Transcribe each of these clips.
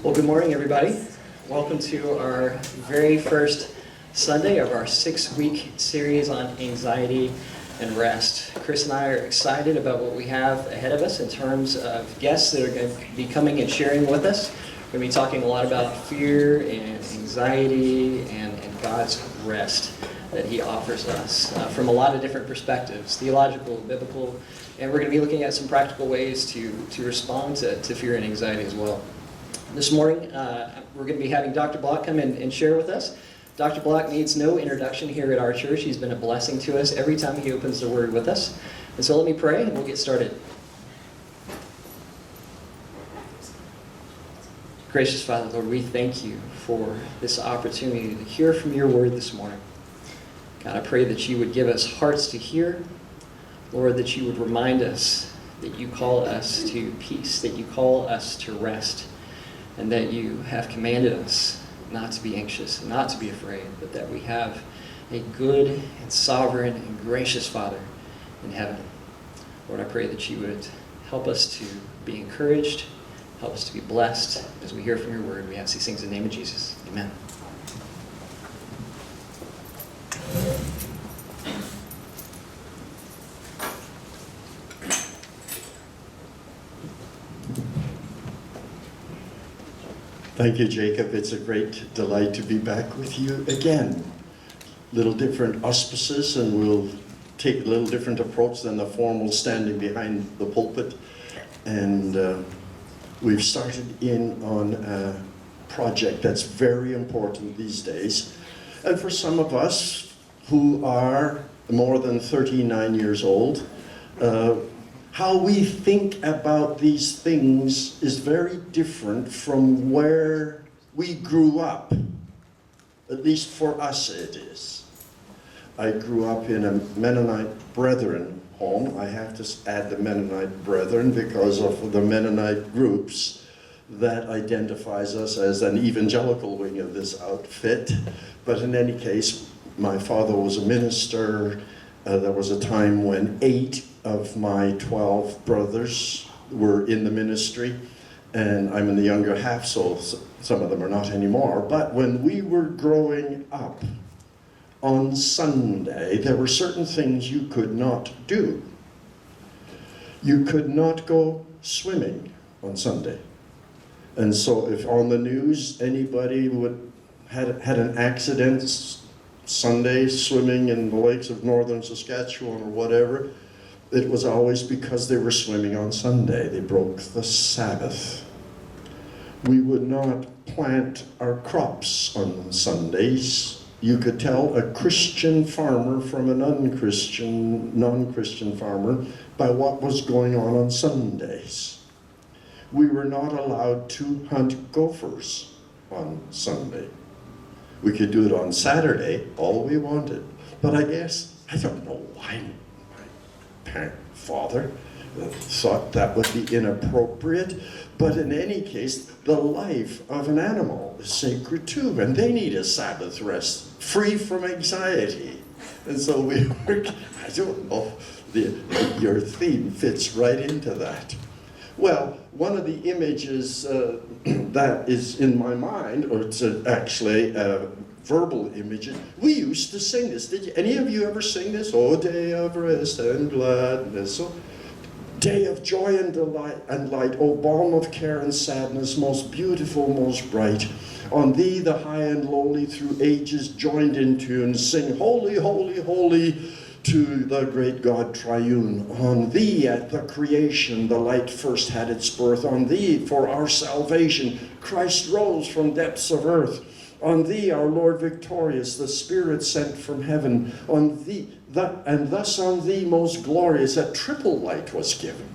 Well, good morning, everybody. Welcome to our very first Sunday of our 6-week series on anxiety and rest. Chris and I are excited about what we have ahead of us in terms of guests that are going to be coming and sharing with us. We're going to be talking a lot about fear and anxiety and God's rest that He offers us from a lot of different perspectives, theological, biblical, and we're going to be looking at some practical ways to respond to fear and anxiety as well. This morning, we're going to be having Dr. Block come in and share with us. Dr. Block needs no introduction here at our church. He's been a blessing to us every time he opens the Word with us. And so let me pray and we'll get started. Gracious Father, Lord, we thank you for this opportunity to hear from your Word this morning. God, I pray that you would give us hearts to hear. Lord, that you would remind us that you call us to peace, that you call us to rest, and that you have commanded us not to be anxious, not to be afraid, but that we have a good and sovereign and gracious Father in heaven. Lord, I pray that you would help us to be encouraged, help us to be blessed as we hear from your word. We ask these things in the name of Jesus. Amen. Thank you, Jacob. It's a great delight to be back with you again. Little different auspices, and we'll take a little different approach than the formal standing behind the pulpit. And we've started in on a project that's very important these days. And for some of us who are more than 39 years old, how we think about these things is very different from where we grew up. At least for us it is. I grew up in a Mennonite Brethren home. I have to add the Mennonite Brethren because of the Mennonite groups that identifies us as an evangelical wing of this outfit. But in any case, my father was a minister. There was a time when 8 of my 12 brothers were in the ministry, and I'm in the younger half, so some of them are not anymore. But when we were growing up, on Sunday, there were certain things you could not do. You could not go swimming on Sunday. And so if on the news anybody had an accident Sunday swimming in the lakes of northern Saskatchewan or whatever, it was always because they were swimming on Sunday. They broke the Sabbath. We would not plant our crops on Sundays. You could tell a Christian farmer from a non-Christian farmer by what was going on Sundays. We were not allowed to hunt gophers on Sunday. We could do it on Saturday, all we wanted. But I don't know why my father thought that would be inappropriate. But in any case, the life of an animal is sacred too, and they need a Sabbath rest, free from anxiety. And so we were, I don't know, your theme fits right into that. Well, one of the images that is in my mind, or it's actually verbal images, we used to sing this. Did any of you ever sing this? Oh, day of rest and gladness. So, day of joy and delight and light. Oh, balm of care and sadness, most beautiful, most bright. On thee the high and lowly through ages joined in tune sing, holy, holy, holy, to the great God triune. On thee at the creation the light first had its birth. On thee for our salvation Christ rose from depths of earth. On thee our Lord victorious, the Spirit sent from heaven. On thee, and thus on thee most glorious a triple light was given.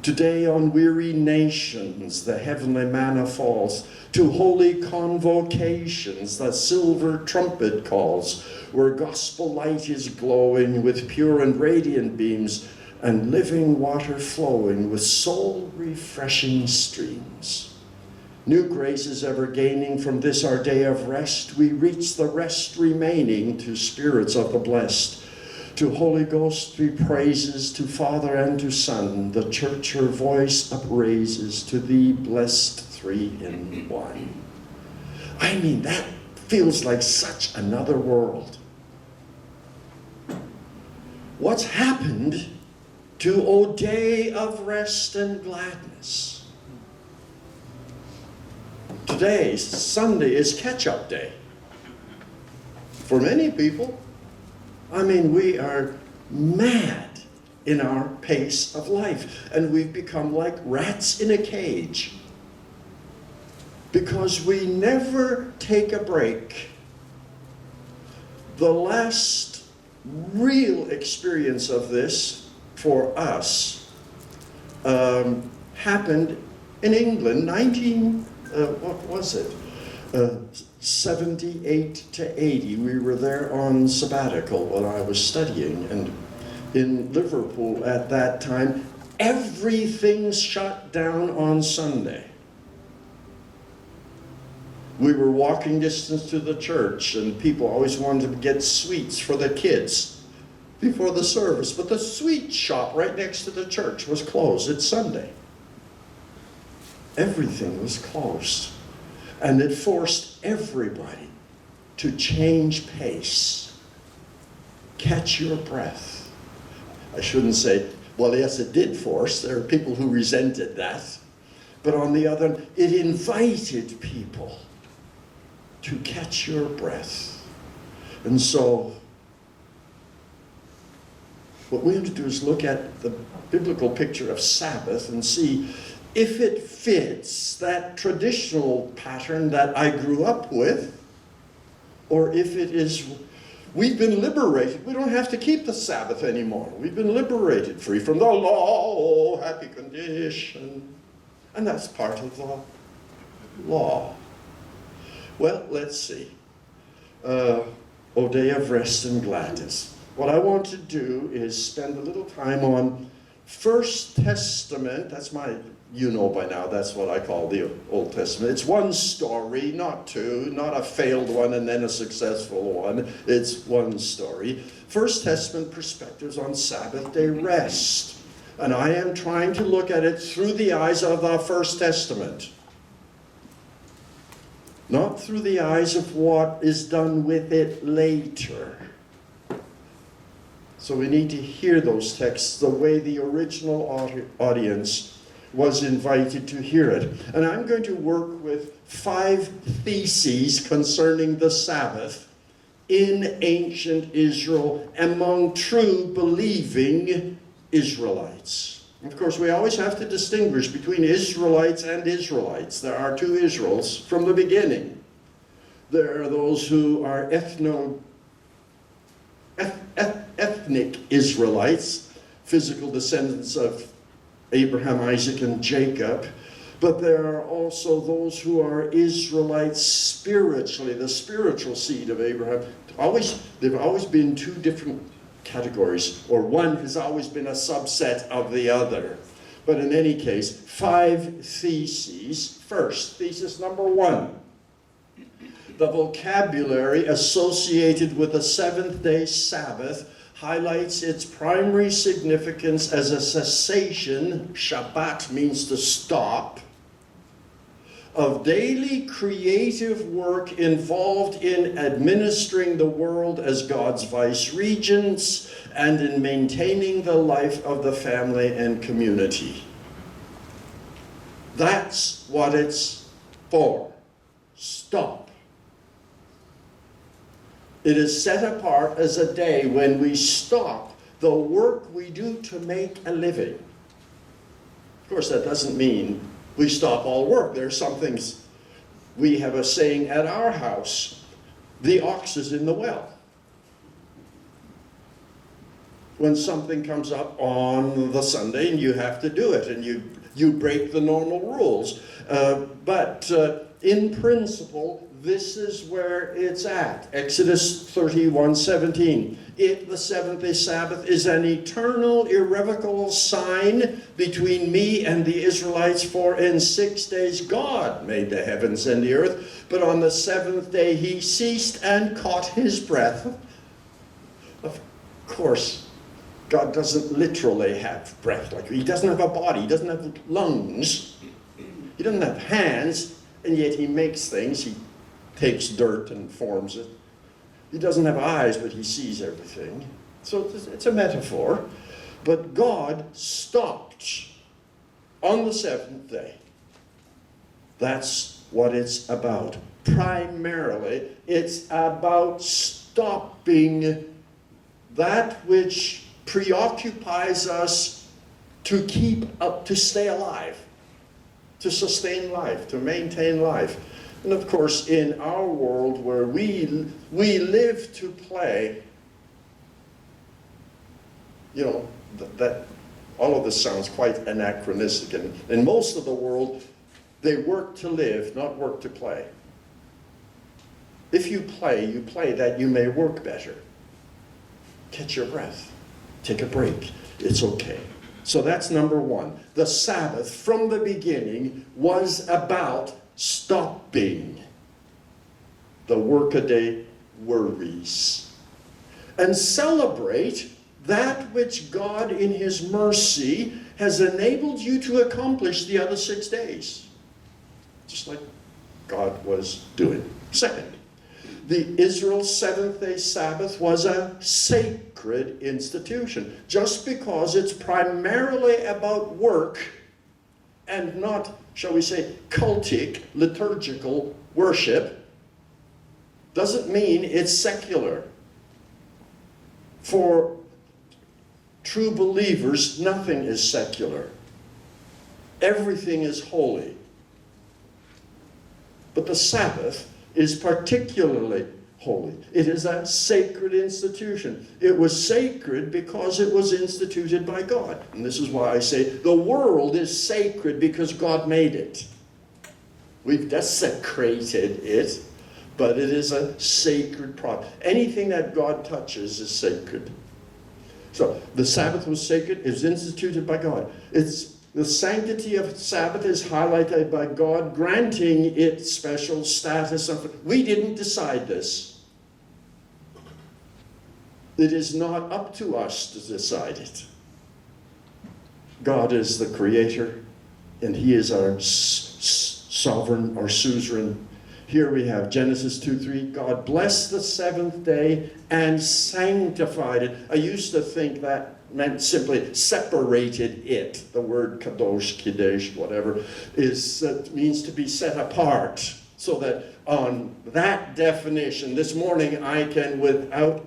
Today on weary nations the heavenly manna falls. To holy convocations the silver trumpet calls, where gospel light is glowing with pure and radiant beams, and living water flowing with soul-refreshing streams. New graces ever gaining from this our day of rest, we reach the rest remaining to spirits of the blessed. To Holy Ghost be praises, to Father and to Son, the church her voice upraises, to thee blessed three in one. I mean, that feels like such another world. What's happened to O day of rest and gladness? Today, Sunday, is catch-up day. For many people, I mean, we are mad in our pace of life, and we've become like rats in a cage because we never take a break. The last real experience of this for us happened in England, 78 to 80. We were there on sabbatical when I was studying, and in Liverpool at that time, everything shut down on Sunday. We were walking distance to the church, and people always wanted to get sweets for the kids before the service, but the sweet shop right next to the church was closed. It's Sunday. Everything was closed. And it forced everybody to change pace. Catch your breath. I shouldn't say, well, yes, it did force. There are people who resented that. But on the other hand, it invited people to catch your breath. And so, what we have to do is look at the biblical picture of Sabbath and see if it fits that traditional pattern that I grew up with, or if it is, we've been liberated. We don't have to keep the Sabbath anymore. We've been liberated, free from the law, oh, happy condition. And that's part of the law. Well, let's see. O day of rest and gladness. What I want to do is spend a little time on First Testament. That's my, you know by now, that's what I call the Old Testament. It's one story, not two, not a failed one and then a successful one. It's one story. First Testament perspectives on Sabbath day rest. And I am trying to look at it through the eyes of the First Testament. Not through the eyes of what is done with it later. So we need to hear those texts the way the original audience was invited to hear it. And I'm going to work with 5 theses concerning the Sabbath in ancient Israel among true believing Israelites. Of course, we always have to distinguish between Israelites and Israelites. There are 2 Israels from the beginning. There are those who are ethnic Israelites, physical descendants of Abraham, Isaac, and Jacob. But there are also those who are Israelites spiritually, the spiritual seed of Abraham. They've always been 2 different categories, or one has always been a subset of the other. But in any case, 5 theses. First, thesis number 1. The vocabulary associated with the 7th-day Sabbath highlights its primary significance as a cessation, Shabbat means to stop, of daily creative work involved in administering the world as God's vice-regents and in maintaining the life of the family and community. That's what it's for. Stop. It is set apart as a day when we stop the work we do to make a living. Of course, that doesn't mean we stop all work. There are some things, we have a saying at our house, the ox is in the well. When something comes up on the Sunday and you have to do it and you break the normal rules. But in principle, this is where it's at. Exodus 31:17. It, the 7th-day Sabbath, is an eternal, irrevocable sign between me and the Israelites, for in 6 days God made the heavens and the earth, but on the 7th day he ceased and caught his breath. Of course, God doesn't literally have breath. Like, he doesn't have a body. He doesn't have lungs. He doesn't have hands, and yet he makes things. He takes dirt and forms it. He doesn't have eyes, but he sees everything. So it's a metaphor. But God stopped on the seventh day. That's what it's about. Primarily, it's about stopping that which preoccupies us to keep up, to stay alive, to sustain life, to maintain life. And of course, in our world where we live to play, you know, that all of this sounds quite anachronistic. And in most of the world, they work to live, not work to play. If you play that you may work better. Catch your breath. Take a break. It's okay. So that's number one. The Sabbath, from the beginning, was about stopping the workaday worries and celebrate that which God in his mercy has enabled you to accomplish the other 6 days. Just like God was doing. Second, the Israel's seventh-day Sabbath was a sacred institution. Just because it's primarily about work and not, shall we say, cultic, liturgical worship, doesn't mean it's secular. For true believers, nothing is secular. Everything is holy. But the Sabbath is particularly holy. It is a sacred institution. It was sacred because it was instituted by God. And this is why I say the world is sacred because God made it. We've desecrated it, but it is a sacred product. Anything that God touches is sacred. So the Sabbath was sacred. It was instituted by God. The sanctity of Sabbath is highlighted by God granting it special status. We didn't decide this. It is not up to us to decide it. God is the creator, and he is our sovereign or suzerain. Here we have Genesis 2:3. God blessed the seventh day and sanctified it. I used to think that meant simply separated it. The word kadosh, kiddush, whatever, means to be set apart. So that on that definition, this morning I can, without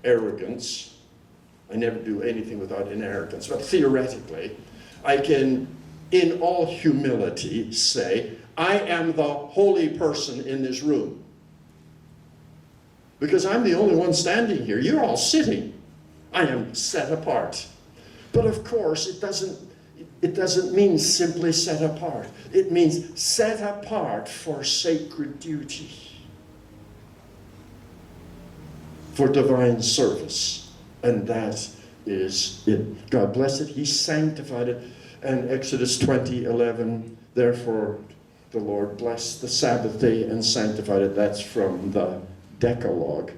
arrogance, I never do anything without arrogance, but theoretically, I can, in all humility, say, I am the holy person in this room. Because I'm the only one standing here. You're all sitting. I am set apart. But of course, it doesn't mean simply set apart. It means set apart for sacred duty, for divine service. And that is it. God blessed it. He sanctified it. And Exodus 20:11, therefore the Lord blessed the Sabbath day and sanctified it. That's from the Decalogue.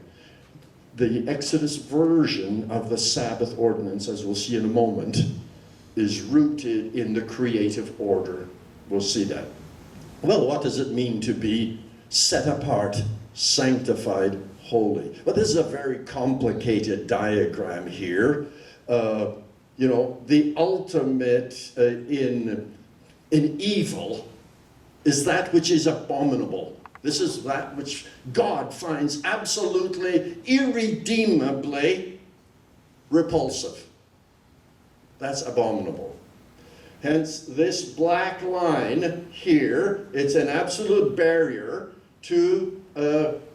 The Exodus version of the Sabbath ordinance, as we'll see in a moment, is rooted in the creative order. We'll see that. Well, what does it mean to be set apart, sanctified, holy? Well, this is a very complicated diagram here. The ultimate in evil is that which is abominable. This is that which God finds absolutely, irredeemably repulsive. That's abominable. Hence, this black line here, it's an absolute barrier to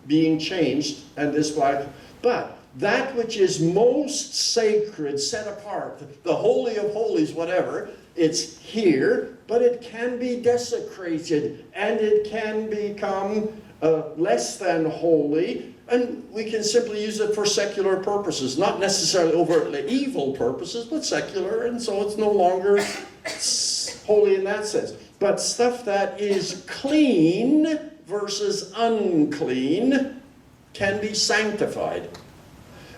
being changed, and this black. But that which is most sacred, set apart, the Holy of Holies, whatever, it's here, but it can be desecrated, and it can become less than holy, and we can simply use it for secular purposes, not necessarily overtly evil purposes, but secular, and so it's no longer holy in that sense. But stuff that is clean versus unclean can be sanctified.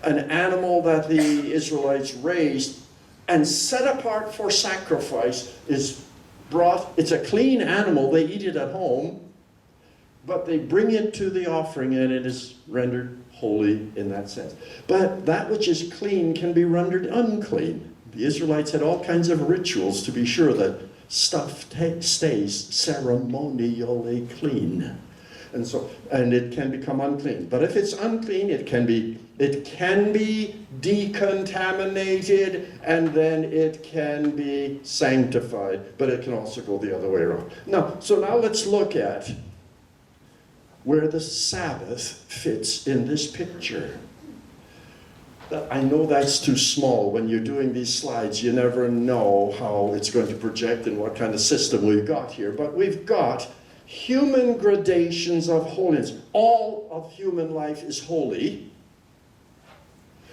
an animal that the Israelites raised and set apart for sacrifice is brought. It's a clean animal. They eat it at home, but they bring it to the offering and it is rendered holy in that sense. But that which is clean can be rendered unclean. The Israelites had all kinds of rituals to be sure that stuff stays ceremonially clean. And it can become unclean. But if it's unclean, it can be decontaminated, and then it can be sanctified. But it can also go the other way around. Now let's look at where the Sabbath fits in this picture. I know that's too small. When you're doing these slides, you never know how it's going to project and what kind of system we've got here. But we've got human gradations of holiness. All of human life is holy.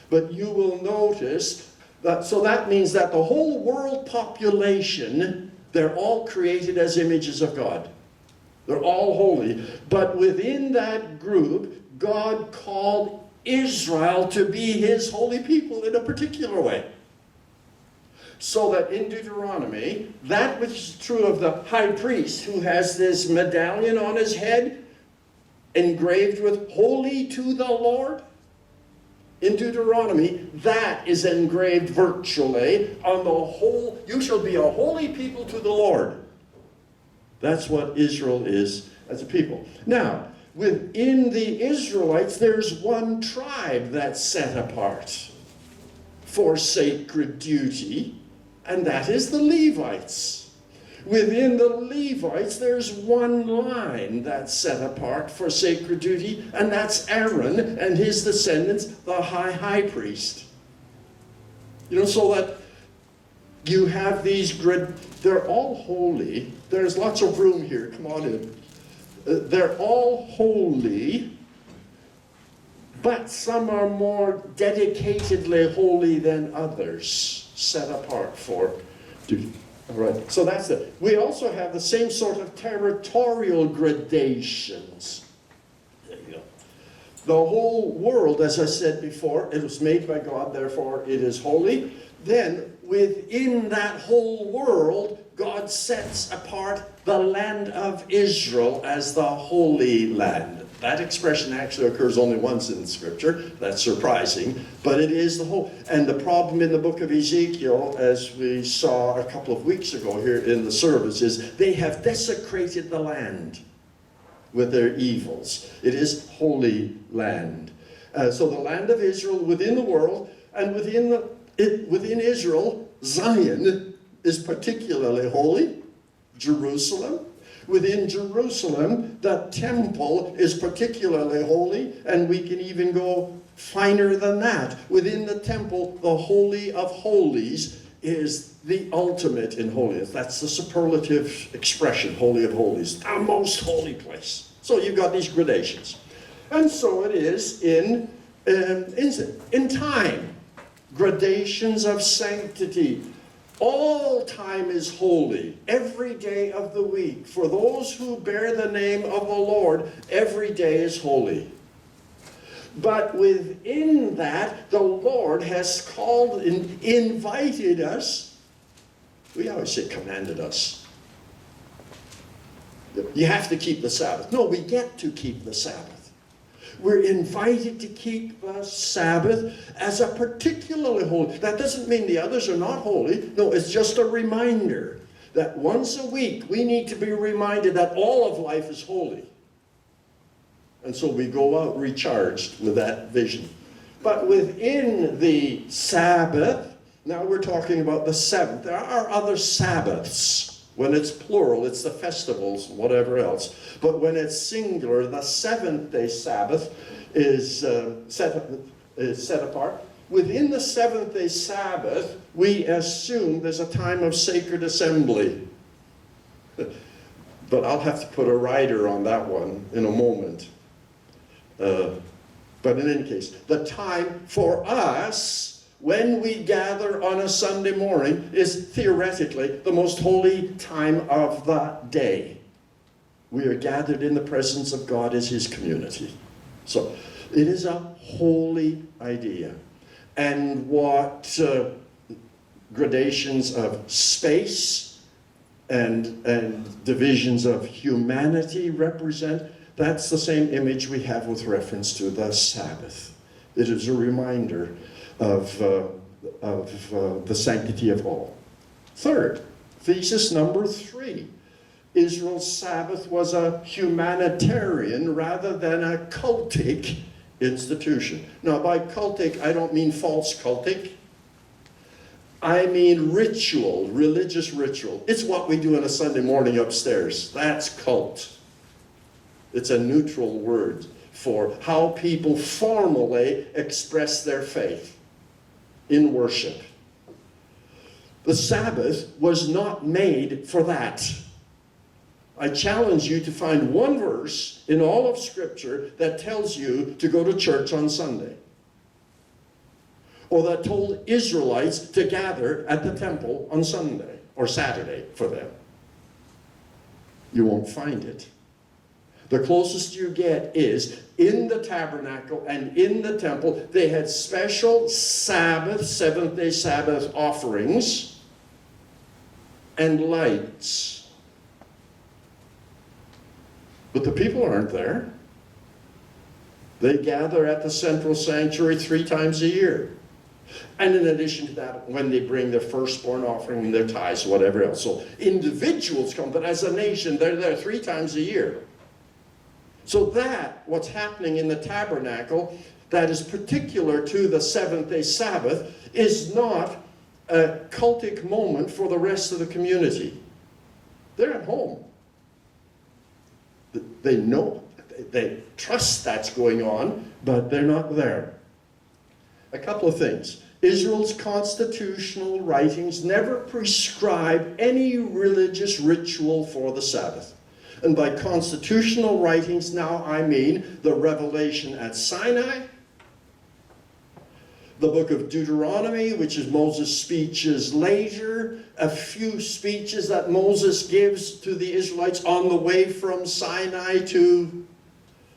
But you will notice that, so that means that the whole world population, they're all created as images of God. They're all holy. But within that group, God called Israel to be his holy people in a particular way. So that in Deuteronomy, that which is true of the high priest who has this medallion on his head engraved with "Holy to the Lord," in Deuteronomy, that is engraved virtually on the whole. You shall be a holy people to the Lord. That's what Israel is as a people. Now, within the Israelites, there's one tribe that's set apart for sacred duty, and that is the Levites. Within the Levites, there's one line that's set apart for sacred duty, and that's Aaron and his descendants, the high priest. So that you have these they're all holy. There's lots of room here. Come on in. They're all holy, but some are more dedicatedly holy than others, set apart for duty. All right, so that's it. We also have the same sort of territorial gradations. There you go. The whole world, as I said before, it was made by God, therefore it is holy. Then, within that whole world, God sets apart the land of Israel as the holy land. That expression actually occurs only once in Scripture. That's surprising, but it is the whole. And the problem in the book of Ezekiel, as we saw a couple of weeks ago here in the service, is they have desecrated the land with their evils. It is holy land. So the land of Israel within the world, and within Israel, Zion is particularly holy. Jerusalem. Within Jerusalem, the temple is particularly holy, and we can even go finer than that. Within the temple, the Holy of Holies is the ultimate in holiness. That's the superlative expression, Holy of Holies, the most holy place. So you've got these gradations. And so it is in time. Gradations of sanctity. All time is holy, every day of the week. For those who bear the name of the Lord, every day is holy. But within that, the Lord has called and invited us. We always say commanded us. You have to keep the Sabbath. No, we get to keep the Sabbath. We're invited to keep the Sabbath as a particularly holy. That doesn't mean the others are not holy. No, it's just a reminder that once a week we need to be reminded that all of life is holy. And so we go out recharged with that vision. But within the Sabbath, now we're talking about the seventh. There are other Sabbaths. When it's plural, it's the festivals, whatever else. But when it's singular, the seventh-day Sabbath is set apart. Within the seventh-day Sabbath, we assume there's a time of sacred assembly. But I'll have to put a rider on that one in a moment. But in any case, the time for us, when we gather on a Sunday morning, is theoretically the most holy time of the day. We are gathered in the presence of God as his community. So it is a holy idea. and what gradations of space and divisions of humanity represent, that's the same image we have with reference to the Sabbath. It is a reminder of the sanctity of all. Third, thesis number 3. Israel's Sabbath was a humanitarian rather than a cultic institution. Now, by cultic, I don't mean false cultic. I mean ritual, religious ritual. It's what we do on a Sunday morning upstairs. That's cult. It's a neutral word for how people formally express their faith in worship. The Sabbath was not made for that. I challenge you to find one verse in all of Scripture that tells you to go to church on Sunday, or that told Israelites to gather at the temple on Sunday or Saturday for them. You won't find it. The closest you get is in the tabernacle and in the temple. They had special Sabbath, seventh-day Sabbath offerings and lights. But the people aren't there. They gather at the central sanctuary 3 times a year. And in addition to that, when they bring their firstborn offering and their tithes, whatever else. So individuals come, but as a nation, they're there 3 times a year. So that, what's happening in the tabernacle, that is particular to the seventh-day Sabbath, is not a cultic moment for the rest of the community. They're at home. They know, they trust that's going on, but they're not there. A couple of things. Israel's constitutional writings never prescribe any religious ritual for the Sabbath. And by constitutional writings now I mean the revelation at Sinai, the book of Deuteronomy, which is Moses' speeches later, a few speeches that Moses gives to the Israelites on the way from Sinai to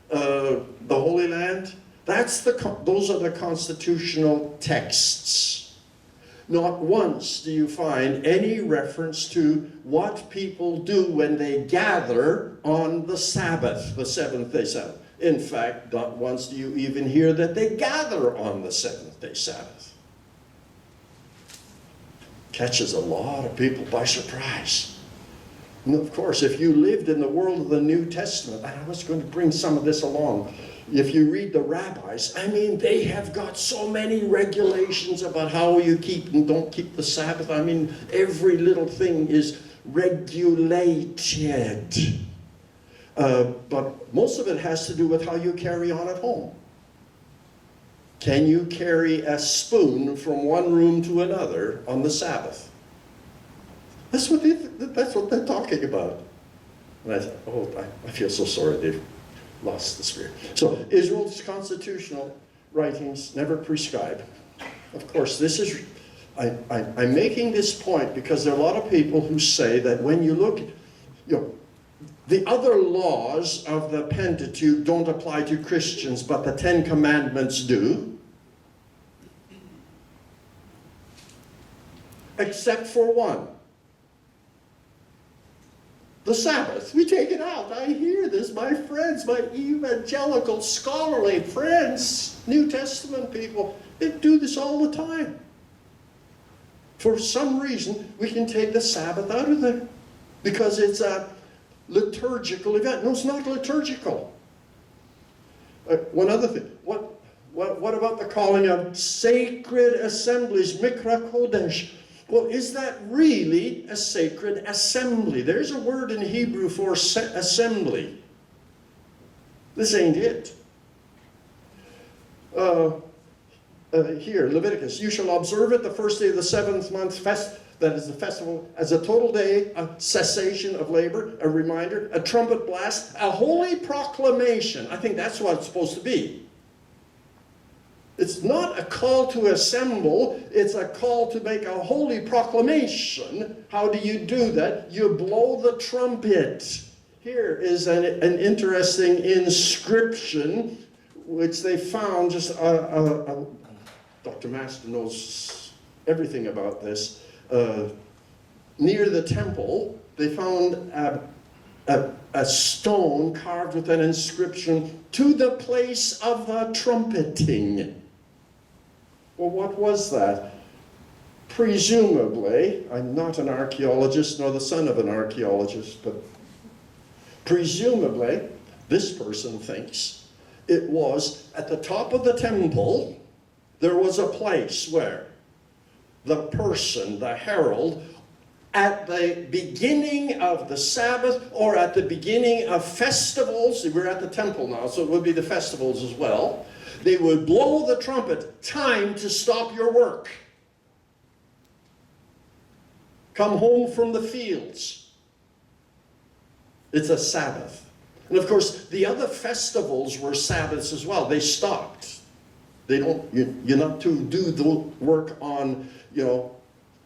the Holy Land. Those are the constitutional texts. Not once do you find any reference to what people do when they gather on the Sabbath, the seventh-day Sabbath. In fact, not once do you even hear that they gather on the seventh-day Sabbath. Catches a lot of people by surprise. And of course, if you lived in the world of the New Testament, and I was going to bring some of this along, if you read the rabbis, I mean, they have got so many regulations about how you keep and don't keep the Sabbath. I mean, every little thing is regulated. But most of it has to do with how you carry on at home. Can you carry a spoon from one room to another on the Sabbath? That's what they're talking about. And I thought, oh, I feel so sorry they've lost the spirit. So Israel's constitutional writings never prescribe. Of course, this is, I'm making this point because there are a lot of people who say that when you look, the other laws of the Pentateuch don't apply to Christians, but the 10 Commandments do. Except for one. The Sabbath. We take it out. I hear this. My friends, my evangelical, scholarly friends, New Testament people, they do this all the time. For some reason, we can take the Sabbath out of there because it's a liturgical event. No, it's not liturgical. One other thing. What about the calling of sacred assemblies, Mikra Kodesh? Well, is that really a sacred assembly? There's a word in Hebrew for assembly. This ain't it. Here, Leviticus, you shall observe it the first day of the 7th month, that is the festival, as a total day, a cessation of labor, a reminder, a trumpet blast, a holy proclamation. I think that's what it's supposed to be. It's not a call to assemble, it's a call to make a holy proclamation. How do you do that? You blow the trumpet. Here is an interesting inscription which they found just Dr. Master knows everything about this. Near the temple, they found a stone carved with an inscription, "To the place of the trumpeting." Well, what was that? Presumably, I'm not an archaeologist nor the son of an archaeologist, but presumably, this person thinks it was at the top of the temple, there was a place where the person, the herald, at the beginning of the Sabbath or at the beginning of festivals, we're at the temple now, so it would be the festivals as well, they would blow the trumpet, time to stop your work. Come home from the fields. It's a Sabbath. And of course, the other festivals were Sabbaths as well. They stopped. You're not to do the work on,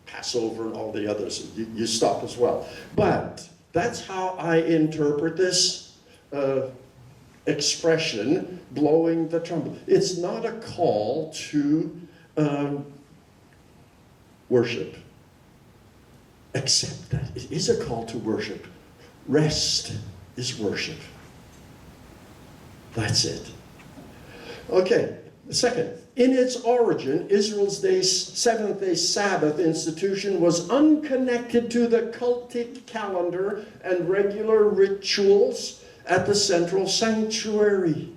Passover and all the others. You stop as well. But that's how I interpret this expression, blowing the trumpet. It's not a call to worship. Except that it is a call to worship. Rest is worship. That's it. Okay, second. In its origin, Israel's seventh-day Sabbath institution was unconnected to the cultic calendar and regular rituals at the central sanctuary.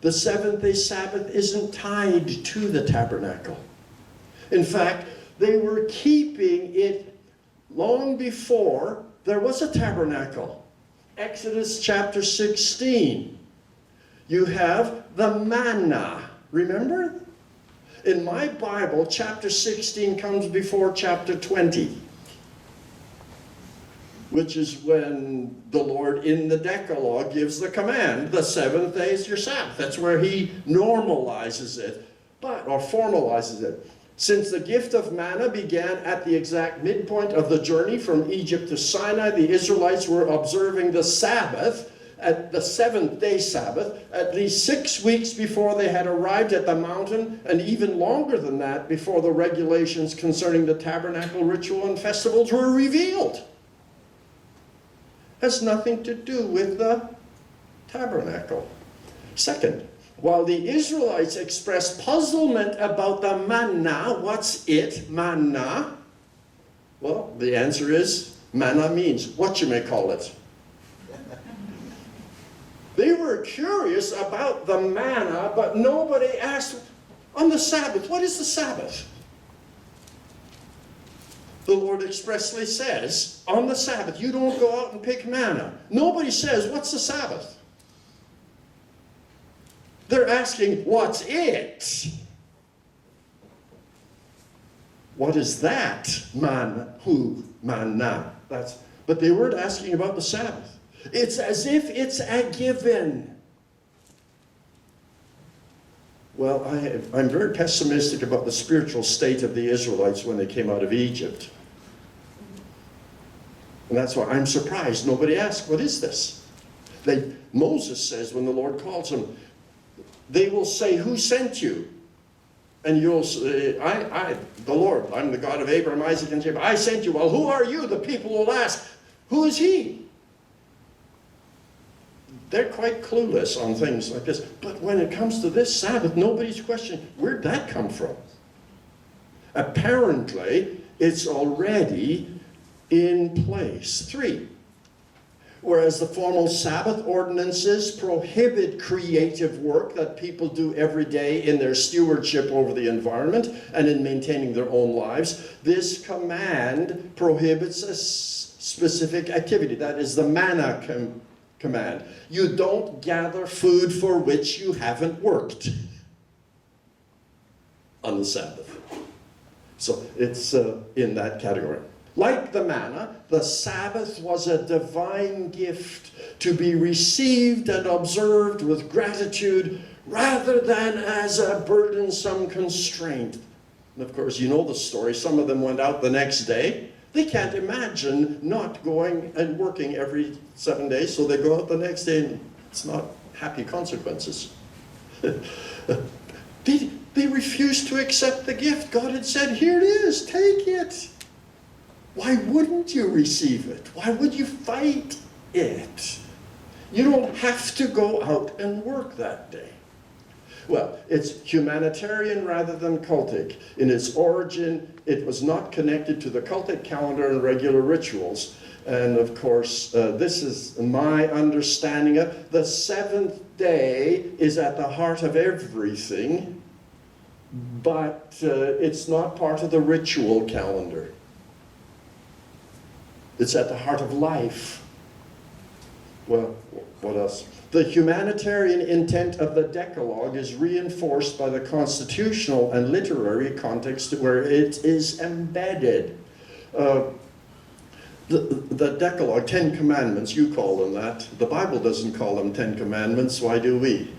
The seventh-day Sabbath isn't tied to the tabernacle. In fact, they were keeping it long before there was a tabernacle. Exodus chapter 16. You have the manna. Remember? In my Bible, chapter 16 comes before chapter 20, which is when the Lord in the Decalogue gives the command, the seventh day is your Sabbath. That's where he normalizes it, or formalizes it. Since the gift of manna began at the exact midpoint of the journey from Egypt to Sinai, the Israelites were observing the Sabbath, at the seventh-day Sabbath, at least 6 weeks before they had arrived at the mountain, and even longer than that before the regulations concerning the tabernacle ritual and festivals were revealed. Has nothing to do with the tabernacle. Second, while the Israelites expressed puzzlement about the manna, what's it, manna? Well, the answer is, manna means what you may call it. They were curious about the manna, but nobody asked, on the Sabbath, what is the Sabbath? The Lord expressly says, on the Sabbath, you don't go out and pick manna. Nobody says, what's the Sabbath? They're asking, what's it? What is that? Manna. But they weren't asking about the Sabbath. It's as if it's a given. Well, I'm very pessimistic about the spiritual state of the Israelites when they came out of Egypt. And that's why I'm surprised nobody asked, what is this? Moses says when the Lord calls him, they will say, who sent you? And you'll say, the Lord, I'm the God of Abraham, Isaac, and Jacob. I sent you. Well, who are you? The people will ask, who is he? They're quite clueless on things like this. But when it comes to this Sabbath, nobody's questioning, where'd that come from? Apparently, it's already in place. 3, whereas the formal Sabbath ordinances prohibit creative work that people do every day in their stewardship over the environment and in maintaining their own lives, this command prohibits a specific activity. That is the manna command. You don't gather food for which you haven't worked on the Sabbath. So it's in that category. Like the manna, the Sabbath was a divine gift to be received and observed with gratitude rather than as a burdensome constraint. And of course, you know the story. Some of them went out the next day. They can't imagine not going and working every 7 days, so they go out the next day and it's not happy consequences. They They refused to accept the gift. God had said, here it is, take it. Why wouldn't you receive it? Why would you fight it? You don't have to go out and work that day. Well, it's humanitarian rather than cultic. In its origin, it was not connected to the cultic calendar and regular rituals. And of course, this is my understanding of the seventh day is at the heart of everything, but it's not part of the ritual calendar. It's at the heart of life. Well, what else? The humanitarian intent of the Decalogue is reinforced by the constitutional and literary context where it is embedded. The Decalogue, 10 Commandments, you call them that. The Bible doesn't call them 10 Commandments, why do we?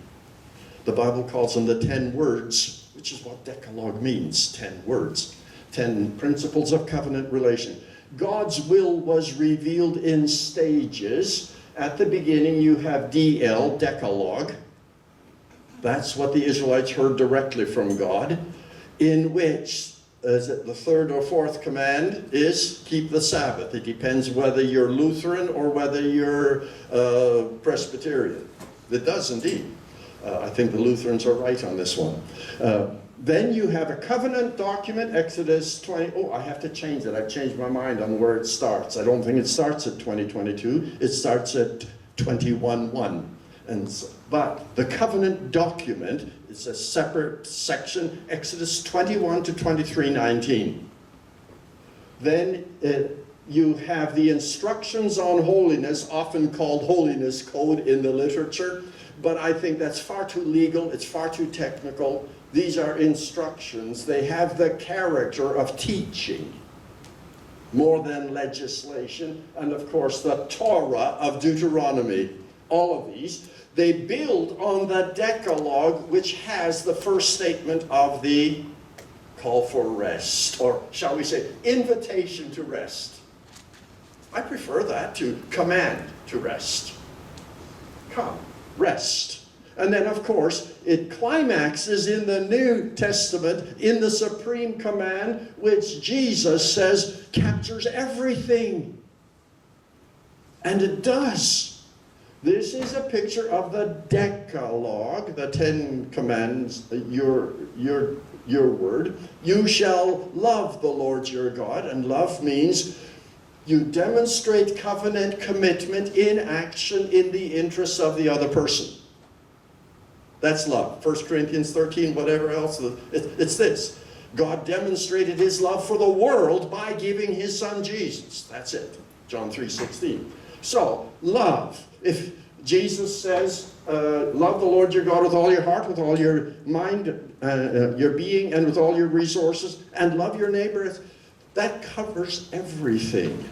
The Bible calls them the 10 words, which is what Decalogue means, 10 words. 10 principles of covenant relation. God's will was revealed in stages. At the beginning you have DL, Decalogue. That's what the Israelites heard directly from God, in which, is it the third or fourth command, is keep the Sabbath. It depends whether you're Lutheran or whether you're Presbyterian. It does indeed. I think the Lutherans are right on this one. Then you have a covenant document, Exodus 20. Oh, I have to change it. I've changed my mind on where it starts. I don't think it starts at 2022. It starts at 21:1. But the covenant document is a separate section, Exodus 21 to 23:19. Then you have the instructions on holiness, often called holiness code in the literature, but I think that's far too legal, it's far too technical. These are instructions. They have the character of teaching more than legislation. And of course, the Torah of Deuteronomy. All of these, they build on the Decalogue, which has the first statement of the call for rest, or shall we say, invitation to rest. I prefer that to command to rest. Come, rest. And then, of course, it climaxes in the New Testament in the supreme command, which Jesus says captures everything. And it does. This is a picture of the Decalogue, the 10 Commandments, your word. You shall love the Lord your God, and love means you demonstrate covenant commitment in action in the interests of the other person. That's love. 1 Corinthians 13, whatever else. It's this. God demonstrated his love for the world by giving his son Jesus. That's it. John 3:16. So, love. If Jesus says, love the Lord your God with all your heart, with all your mind, your being, and with all your resources, and love your neighbor, that covers everything.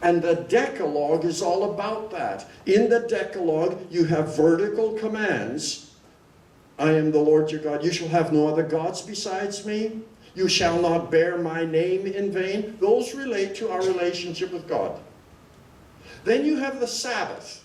And the Decalogue is all about that. In the Decalogue, you have vertical commands. I am the Lord your God. You shall have no other gods besides me. You shall not bear my name in vain. Those relate to our relationship with God. Then you have the Sabbath.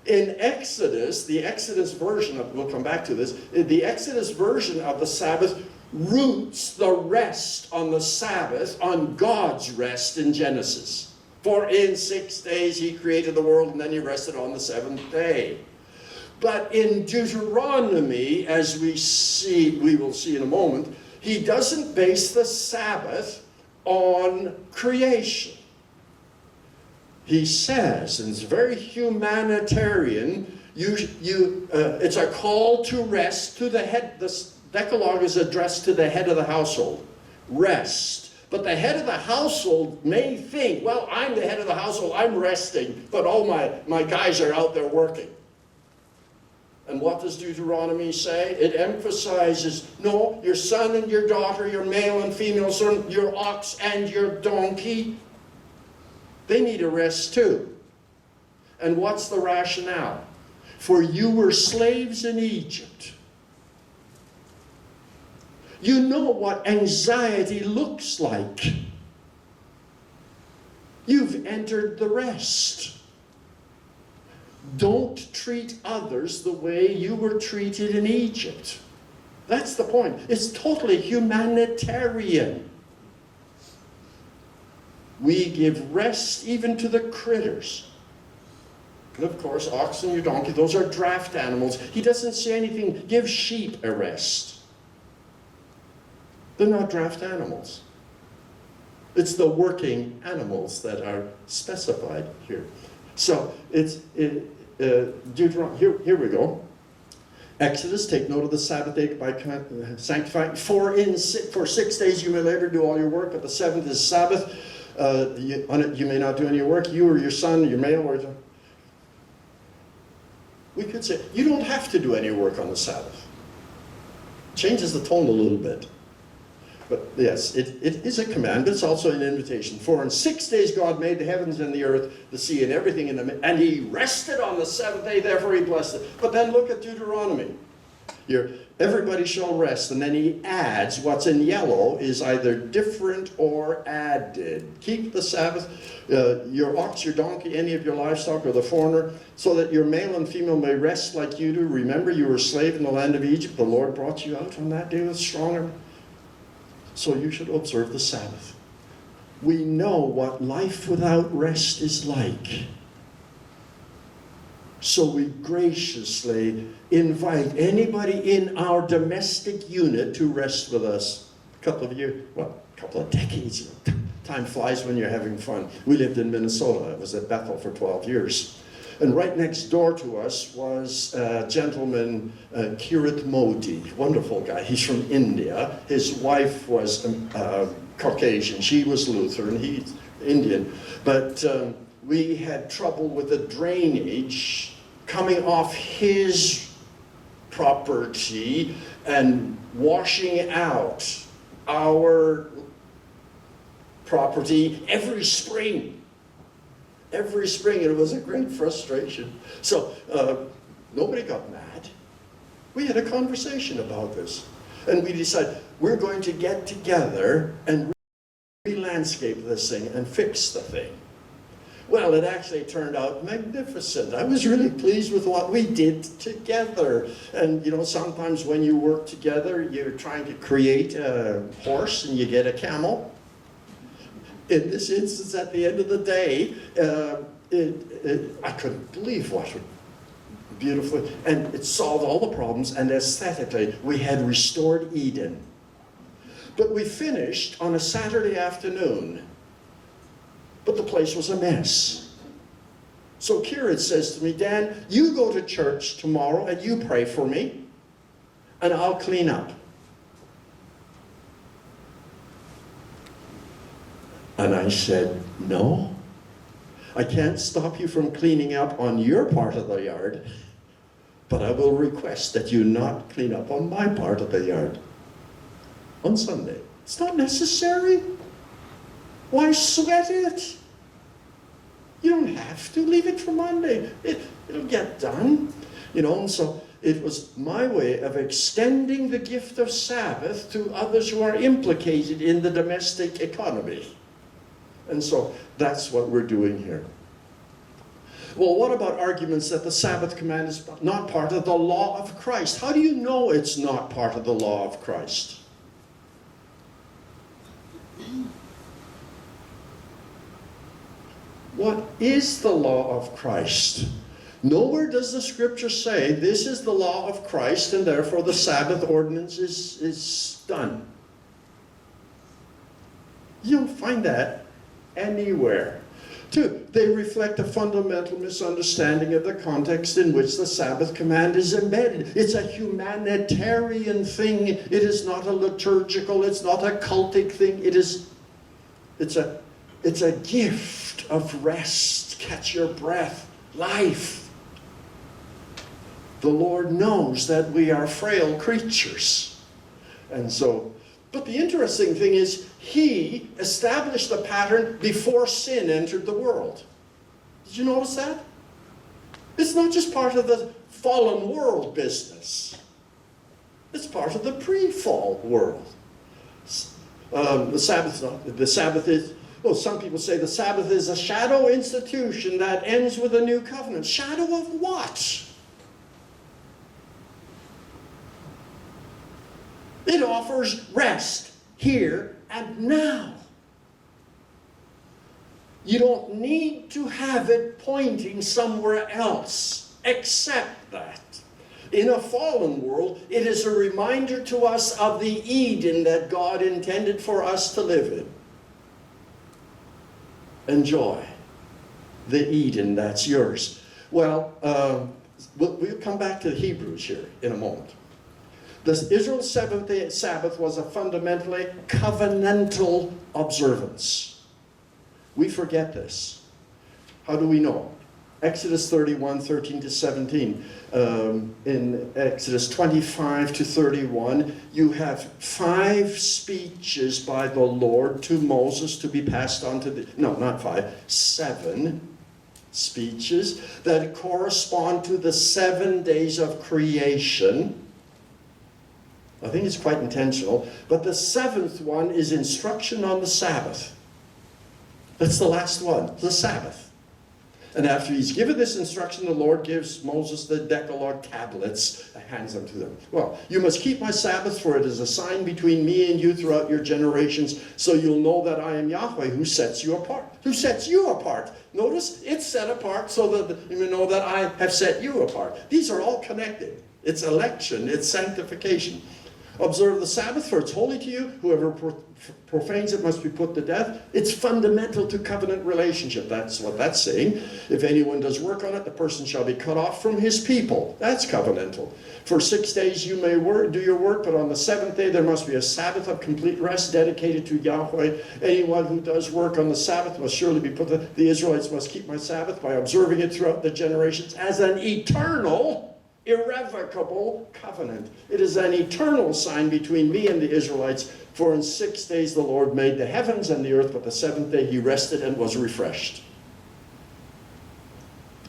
In Exodus, the Exodus version of, we'll come back to this, the Exodus version of the Sabbath roots the rest on the Sabbath on God's rest in Genesis. For in 6 days he created the world and then he rested on the seventh day. But in Deuteronomy, as we will see in a moment, he doesn't base the Sabbath on creation. He says, and it's very humanitarian, it's a call to rest to the head. The Decalogue is addressed to the head of the household. Rest. But the head of the household may think, well, I'm the head of the household, I'm resting, but all my guys are out there working. And what does Deuteronomy say? It emphasizes, no, your son and your daughter, your male and female servant, your ox and your donkey, they need a rest too. And what's the rationale? For you were slaves in Egypt. You know what anxiety looks like. You've entered the rest. Don't treat others the way you were treated in Egypt. That's the point. It's totally humanitarian. We give rest even to the critters. And of course, oxen, your donkey, those are draft animals. He doesn't say anything, give sheep a rest. They're not draft animals. It's the working animals that are specified here. So, Deuteronomy, here we go. Exodus, take note of the Sabbath day by sanctifying. For 6 days you may labor, do all your work, but the seventh is Sabbath. On it you may not do any work, you or your son, your male or... We could say, you don't have to do any work on the Sabbath. Changes the tone a little bit. But yes, it is a command, but it's also an invitation. For in 6 days God made the heavens and the earth, the sea, and everything in them, and he rested on the seventh day, therefore he blessed it. But then look at Deuteronomy. Here, everybody shall rest, and then he adds, what's in yellow is either different or added. Keep the Sabbath, your ox, your donkey, any of your livestock, or the foreigner, so that your male and female may rest like you do. Remember, you were a slave in the land of Egypt. The Lord brought you out on that day with stronger. So you should observe the Sabbath. We know what life without rest is like. So we graciously invite anybody in our domestic unit to rest with us. A couple of decades. Time flies when you're having fun. We lived in Minnesota. I was at Bethel for 12 years. And right next door to us was a gentleman, Kirit Modi, wonderful guy. He's from India. His wife was Caucasian. She was Lutheran. He's Indian. But we had trouble with the drainage coming off his property and washing out our property every spring. Every spring, and it was a great frustration. So nobody got mad. We had a conversation about this. And we decided we're going to get together and re-landscape this thing and fix the thing. Well, it actually turned out magnificent. I was really pleased with what we did together. And you know, sometimes when you work together, you're trying to create a horse and you get a camel. In this instance, at the end of the day, I couldn't believe what beautifully, and it solved all the problems, and aesthetically, we had restored Eden. But we finished on a Saturday afternoon, but the place was a mess. So Kirit says to me, Dan, you go to church tomorrow and you pray for me, and I'll clean up. And I said, no, I can't stop you from cleaning up on your part of the yard, but I will request that you not clean up on my part of the yard on Sunday. It's not necessary. Why sweat it? You don't have to. Leave it for Monday. It'll get done. You know, and so it was my way of extending the gift of Sabbath to others who are implicated in the domestic economy. And so that's what we're doing here. Well, what about arguments that the Sabbath command is not part of the law of Christ? How do you know it's not part of the law of Christ? What is the law of Christ? Nowhere does the scripture say this is the law of Christ and therefore the Sabbath ordinance is done. You don't find that anywhere. Two, they reflect a fundamental misunderstanding of the context in which the Sabbath command is embedded. It's a humanitarian thing. It is not a liturgical, it's not a cultic thing. It's a gift of rest, catch your breath, life. The Lord knows that we are frail creatures. And so, but the interesting thing is, He established the pattern before sin entered the world. Did you notice that? It's not just part of the fallen world business. It's part of the pre-fall world. The Sabbath is, well, some people say the Sabbath is a shadow institution that ends with a new covenant. Shadow of what? It offers rest here and now. You don't need to have it pointing somewhere else except that. In a fallen world, it is a reminder to us of the Eden that God intended for us to live in. Enjoy the Eden that's yours. Well, we'll come back to the Hebrews here in a moment. Israel's seventh-day Sabbath was a fundamentally covenantal observance. We forget this. How do we know? Exodus 31, 13 to 17. In Exodus 25 to 31, you have 5 speeches by the Lord to Moses to be passed on to the... No, not 5. 7 speeches that correspond to the 7 days of creation. I think it's quite intentional. But the 7th one is instruction on the Sabbath. That's the last one, the Sabbath. And after he's given this instruction, the Lord gives Moses the Decalogue tablets, hands them to them. Well, you must keep my Sabbath, for it is a sign between me and you throughout your generations, so you'll know that I am Yahweh who sets you apart. Who sets you apart? Notice, it's set apart so that you know that I have set you apart. These are all connected. It's election, it's sanctification. Observe the Sabbath, for it's holy to you. Whoever profanes it must be put to death. It's fundamental to covenant relationship. That's what that's saying. If anyone does work on it, the person shall be cut off from his people. That's covenantal. For 6 days you may do your work, but on the 7th day there must be a Sabbath of complete rest dedicated to Yahweh. Anyone who does work on the Sabbath must surely be put to death. The Israelites must keep my Sabbath by observing it throughout the generations as an eternal, irrevocable covenant. It is an eternal sign between me and the Israelites. For in 6 days the Lord made the heavens and the earth, but the 7th day he rested and was refreshed.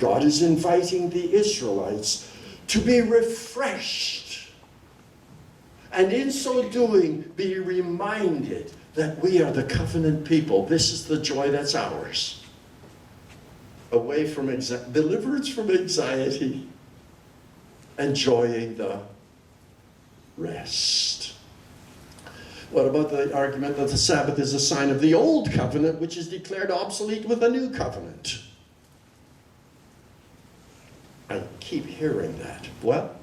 God is inviting the Israelites to be refreshed. And in so doing, be reminded that we are the covenant people. This is the joy that's ours. Away from deliverance from anxiety. Enjoying the rest. What about the argument that the Sabbath is a sign of the old covenant, which is declared obsolete with a new covenant? I keep hearing that. Well,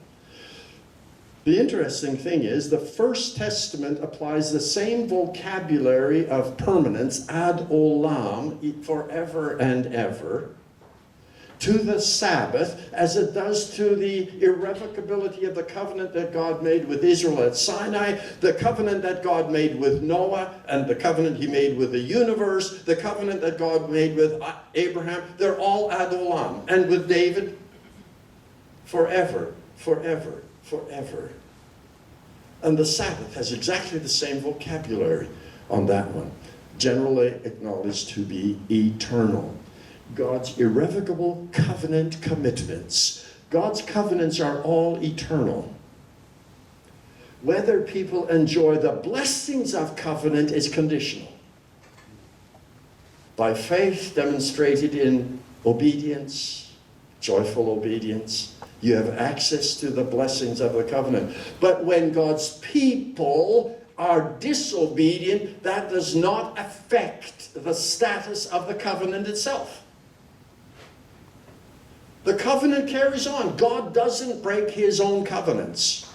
the interesting thing is the First Testament applies the same vocabulary of permanence, ad olam, forever and ever, to the Sabbath as it does to the irrevocability of the covenant that God made with Israel at Sinai, the covenant that God made with Noah, and the covenant he made with the universe, the covenant that God made with Abraham. They're all ad olam. And with David, forever, forever, forever. And the Sabbath has exactly the same vocabulary on that one. Generally acknowledged to be eternal. God's irrevocable covenant commitments. God's covenants are all eternal. Whether people enjoy the blessings of covenant is conditional. By faith demonstrated in obedience, joyful obedience, you have access to the blessings of the covenant. But when God's people are disobedient, that does not affect the status of the covenant itself. The covenant carries on. God doesn't break his own covenants.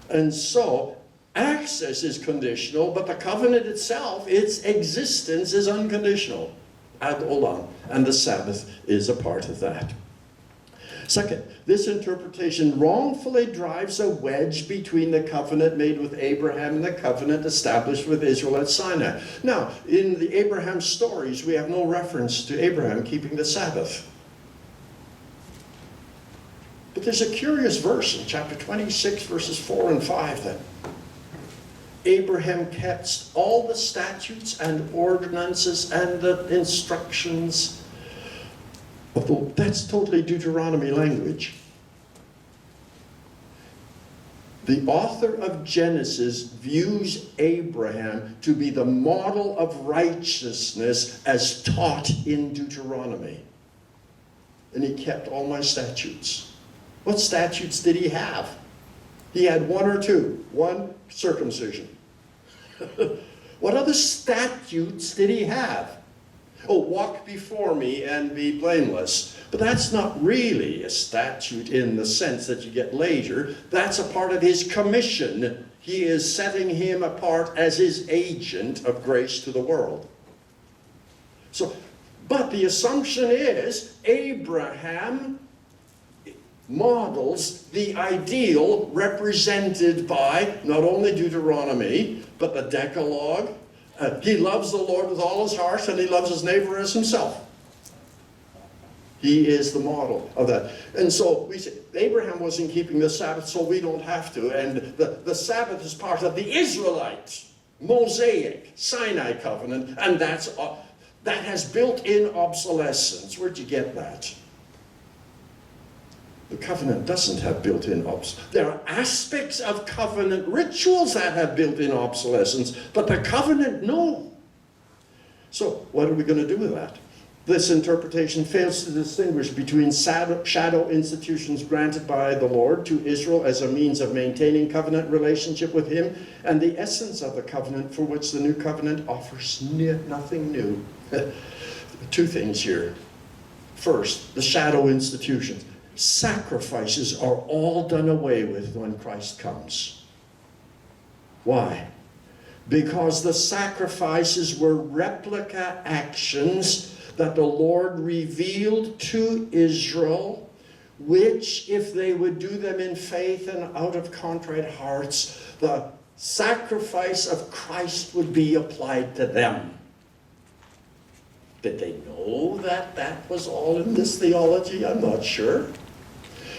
And so, access is conditional, but the covenant itself, its existence is unconditional. Ad olam. And the Sabbath is a part of that. Second, this interpretation wrongfully drives a wedge between the covenant made with Abraham and the covenant established with Israel at Sinai. Now, in the Abraham stories, we have no reference to Abraham keeping the Sabbath. But there's a curious verse in chapter 26, verses 4 and 5 that Abraham kept all the statutes and ordinances and the instructions. Although that's totally Deuteronomy language. The author of Genesis views Abraham to be the model of righteousness as taught in Deuteronomy. And he kept all my statutes. What statutes did he have? He had one or two. One, circumcision. What other statutes did he have? Oh, walk before me and be blameless. But that's not really a statute in the sense that you get later. That's a part of his commission. He is setting him apart as his agent of grace to the world. So, but the assumption is Abraham models the ideal represented by not only Deuteronomy, but the Decalogue. He loves the Lord with all his heart, and he loves his neighbor as himself. He is the model of that. And so we say, Abraham wasn't keeping the Sabbath, so we don't have to. And the Sabbath is part of the Israelite, Mosaic, Sinai covenant, and that has built-in obsolescence. Where'd you get that? The covenant doesn't have built-in obsolescence. There are aspects of covenant rituals that have built-in obsolescence, but the covenant, no. So what are we going to do with that? This interpretation fails to distinguish between shadow institutions granted by the Lord to Israel as a means of maintaining covenant relationship with him and the essence of the covenant for which the new covenant offers nothing new. Two things here. First, the shadow institutions. Sacrifices are all done away with when Christ comes. Why? Because the sacrifices were replica actions that the Lord revealed to Israel, which, if they would do them in faith and out of contrite hearts, the sacrifice of Christ would be applied to them. Did they know that that was all in this theology? I'm not sure.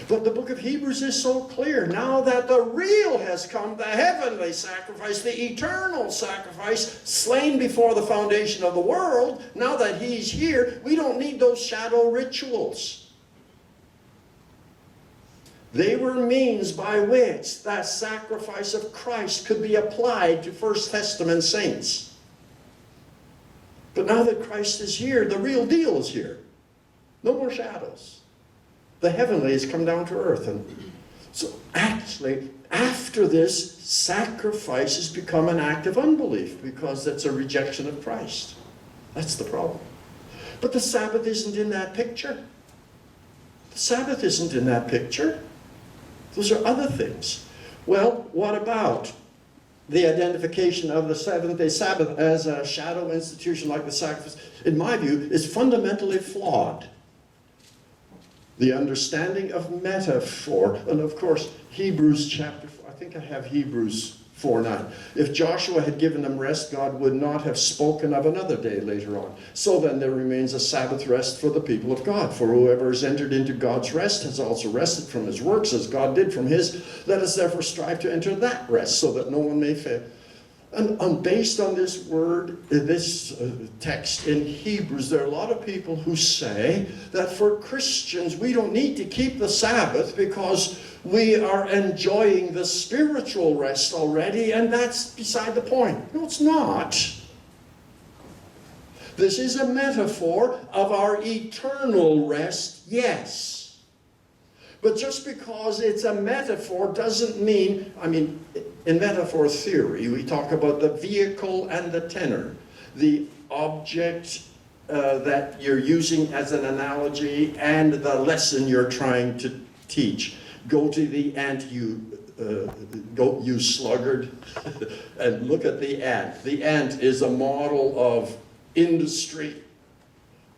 But the book of Hebrews is so clear. Now that the real has come, the heavenly sacrifice, the eternal sacrifice, slain before the foundation of the world, now that he's here, we don't need those shadow rituals. They were means by which that sacrifice of Christ could be applied to First Testament saints. But now that Christ is here, the real deal is here. No more shadows. The heavenly has come down to earth. And so actually, after this, sacrifice has become an act of unbelief because that's a rejection of Christ. That's the problem. But the Sabbath isn't in that picture. The Sabbath isn't in that picture. Those are other things. Well, what about the identification of the seventh-day Sabbath as a shadow institution like the sacrifice? In my view, is fundamentally flawed. The understanding of metaphor, and of course, Hebrews chapter 4, I think I have Hebrews 4:9. If Joshua had given them rest, God would not have spoken of another day later on. So then there remains a Sabbath rest for the people of God. For whoever has entered into God's rest has also rested from his works as God did from his. Let us therefore strive to enter that rest so that no one may fail. And based on this word, this text in Hebrews, there are a lot of people who say that for Christians, we don't need to keep the Sabbath because we are enjoying the spiritual rest already, and that's beside the point. No, it's not. This is a metaphor of our eternal rest, yes. But just because it's a metaphor doesn't mean, in metaphor theory, we talk about the vehicle and the tenor. The object that you're using as an analogy and the lesson you're trying to teach. Go to the ant, you sluggard, and look at the ant. The ant is a model of industry,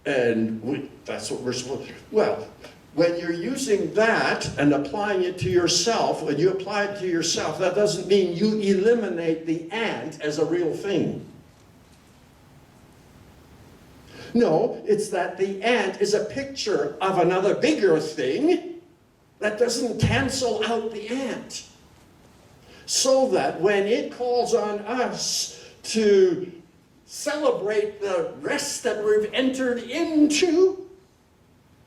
and that's what we're supposed to do. Well, when you're using that and applying it to yourself, when you apply it to yourself, that doesn't mean you eliminate the ant as a real thing. No, it's that the ant is a picture of another bigger thing that doesn't cancel out the ant. So that when it calls on us to celebrate the rest that we've entered into,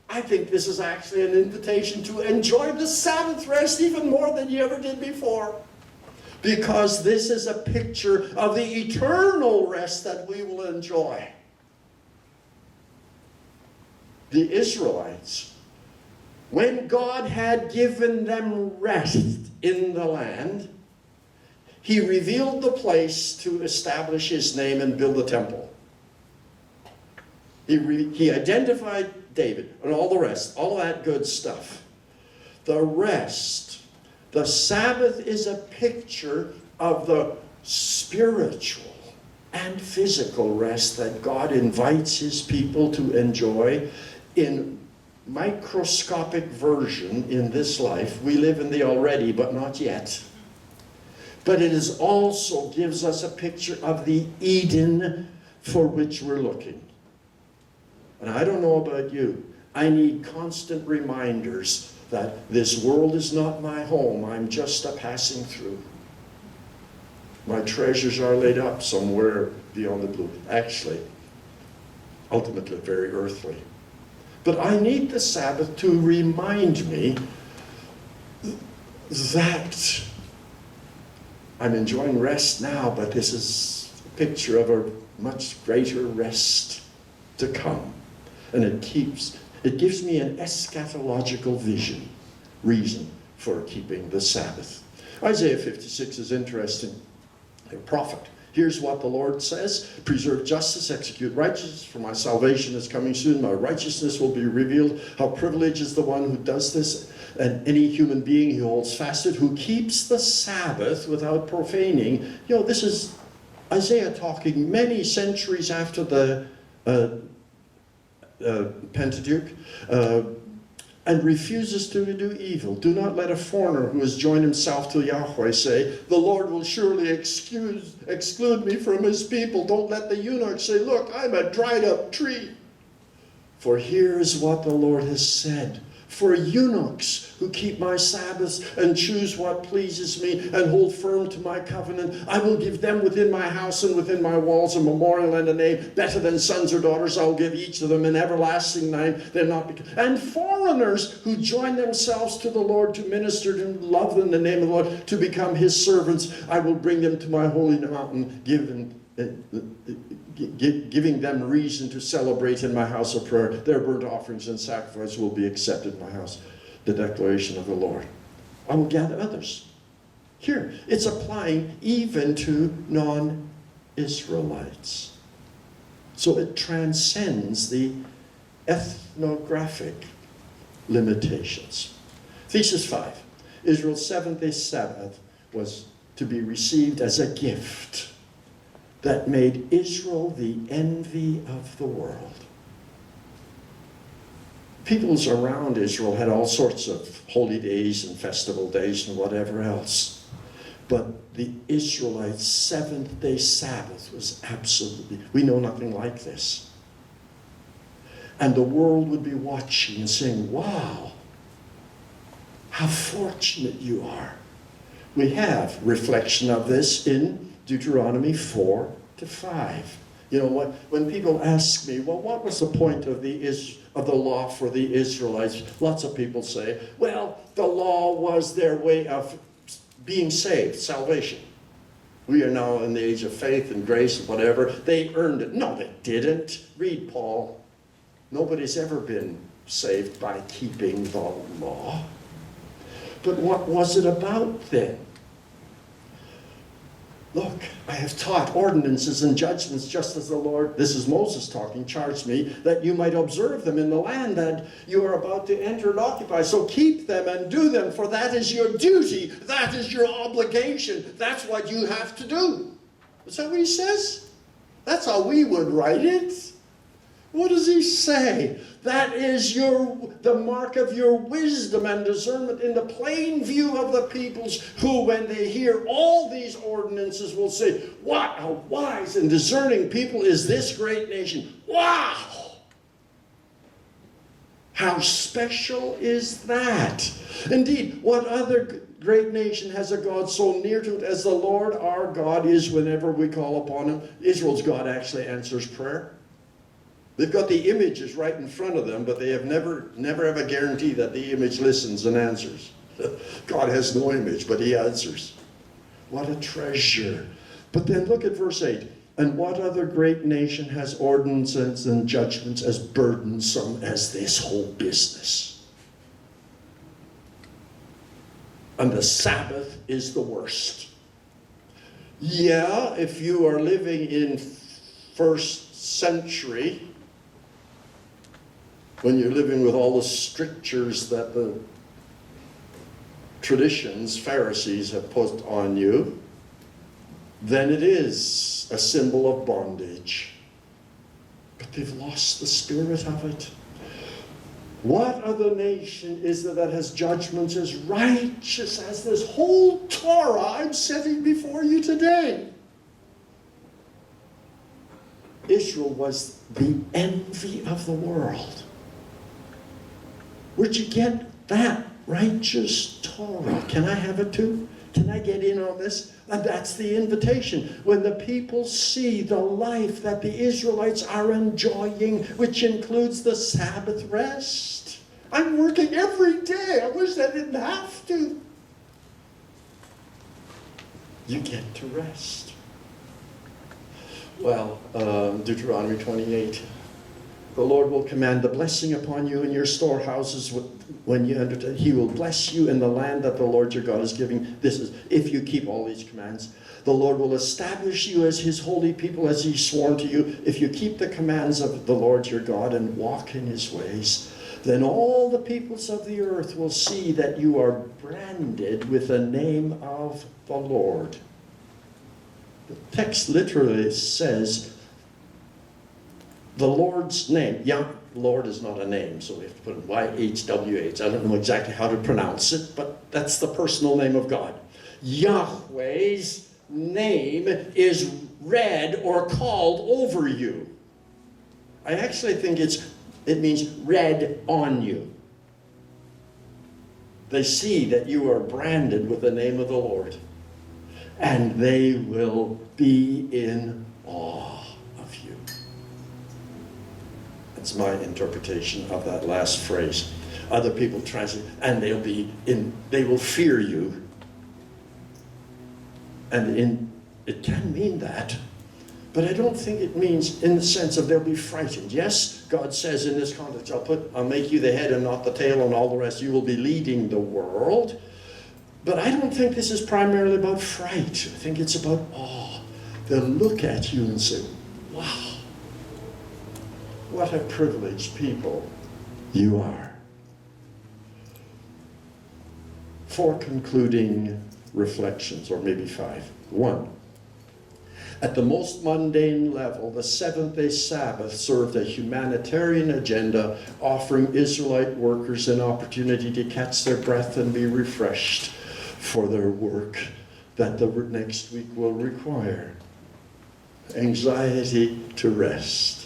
I think this is actually an invitation to enjoy the Sabbath rest even more than you ever did before. Because this is a picture of the eternal rest that we will enjoy. The Israelites When God had given them rest in the land, he revealed the place to establish his name and build a temple. He identified David and all the rest, all that good stuff. The rest, the Sabbath is a picture of the spiritual and physical rest that God invites his people to enjoy in microscopic version in this life. We live in the already, but not yet. But it is also gives us a picture of the Eden for which we're looking. And I don't know about you, I need constant reminders that this world is not my home, I'm just a passing through. My treasures are laid up somewhere beyond the blue. Actually, ultimately very earthly. But I need the Sabbath to remind me that I'm enjoying rest now, but this is a picture of a much greater rest to come. And it gives me an eschatological reason for keeping the Sabbath. Isaiah 56 is interesting. A prophet. Here's what the Lord says: preserve justice, execute righteousness, for my salvation is coming soon. My righteousness will be revealed. How privileged is the one who does this, and any human being who holds fast it, who keeps the Sabbath without profaning. You know, this is Isaiah talking many centuries after the Pentateuch, and refuses to do evil. Do not let a foreigner who has joined himself to Yahweh say, the Lord will surely exclude me from his people. Don't let the eunuch say, look, I'm a dried up tree. For here is what the Lord has said. For eunuchs who keep my Sabbaths and choose what pleases me and hold firm to my covenant, I will give them within my house and within my walls a memorial and a name better than sons or daughters. I will give each of them an everlasting name. And foreigners who join themselves to the Lord to minister to love in the name of the Lord, to become his servants, I will bring them to my holy mountain, giving them reason to celebrate in my house of prayer. Their burnt offerings and sacrifice will be accepted in my house. The declaration of the Lord. I will gather others. Here, it's applying even to non-Israelites. So it transcends the ethnographic limitations. Thesis 5. Israel's seventh-day Sabbath was to be received as a gift that made Israel the envy of the world. Peoples around Israel had all sorts of holy days and festival days and whatever else. But the Israelites' seventh-day Sabbath was absolutely, we know nothing like this. And the world would be watching and saying, wow, how fortunate you are. We have reflection of this in Deuteronomy 4-5. You know what? When people ask me, well, what was the point of the law for the Israelites? Lots of people say, well, the law was their way of being saved, salvation. We are now in the age of faith and grace and whatever. They earned it. No, they didn't. Read Paul. Nobody's ever been saved by keeping the law. But what was it about then? Look, I have taught ordinances and judgments just as the Lord, this is Moses talking, charged me, that you might observe them in the land that you are about to enter and occupy. So keep them and do them, for that is your duty. That is your obligation. That's what you have to do. Is that what he says? That's how we would write it. What does he say? That is the mark of your wisdom and discernment in the plain view of the peoples, who, when they hear all these ordinances, will say, what a wise and discerning people is this great nation. Wow! How special is that? Indeed, what other great nation has a God so near to it as the Lord our God is whenever we call upon him? Israel's God actually answers prayer. They've got the images right in front of them, but they have never have a guarantee that the image listens and answers. God has no image, but he answers. What a treasure. But then look at verse 8. And what other great nation has ordinances and judgments as burdensome as this whole business? And the Sabbath is the worst. Yeah, if you are living in first century, when you're living with all the strictures that the traditions, Pharisees, have put on you, then it is a symbol of bondage. But they've lost the spirit of it. What other nation is there that has judgments as righteous as this whole Torah I'm setting before you today? Israel was the envy of the world. Where'd you get that righteous Torah? Can I have it too? Can I get in on this? And that's the invitation. When the people see the life that the Israelites are enjoying, which includes the Sabbath rest. I'm working every day. I wish I didn't have to. You get to rest. Well, Deuteronomy 28. The Lord will command the blessing upon you in your storehouses when you enter. He will bless you in the land that the Lord your God is giving. This is if you keep all these commands. The Lord will establish you as his holy people, as he sworn to you. If you keep the commands of the Lord your God and walk in his ways, then all the peoples of the earth will see that you are branded with the name of the Lord. The text literally says, the Lord's name. Yeah, Lord is not a name, so we have to put it YHWH. I don't know exactly how to pronounce it, but that's the personal name of God. Yahweh's name is read or called over you. I actually think it means read on you. They see that you are branded with the name of the Lord, and they will be in awe. That's my interpretation of that last phrase. Other people translate, and they will fear you. And it can mean that, but I don't think it means in the sense of they'll be frightened. Yes, God says in this context, I'll make you the head and not the tail, and all the rest. You will be leading the world. But I don't think this is primarily about fright. I think it's about awe. They'll look at you and say, wow. What a privileged people you are. 4 concluding reflections, or maybe 5. 1. At the most mundane level, the seventh-day Sabbath served a humanitarian agenda, offering Israelite workers an opportunity to catch their breath and be refreshed for their work that the next week will require. Anxiety to rest.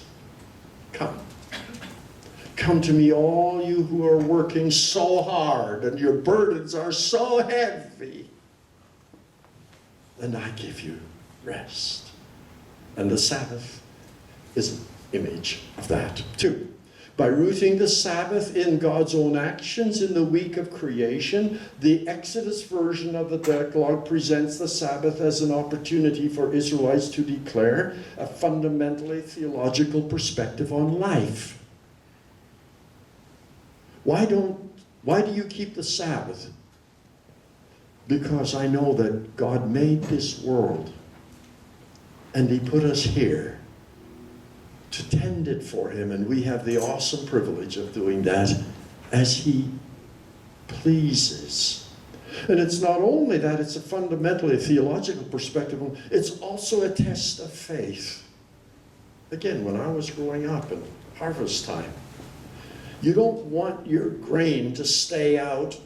Come to me, all you who are working so hard and your burdens are so heavy, and I give you rest. And the Sabbath is an image of that. 2, by rooting the Sabbath in God's own actions in the week of creation, the Exodus version of the Decalogue presents the Sabbath as an opportunity for Israelites to declare a fundamentally theological perspective on life. Why do you keep the Sabbath? Because I know that God made this world and he put us here to tend it for him, and we have the awesome privilege of doing that as he pleases. And it's not only that, it's a fundamentally theological perspective, it's also a test of faith. Again, when I was growing up in harvest time, you don't want your grain to stay out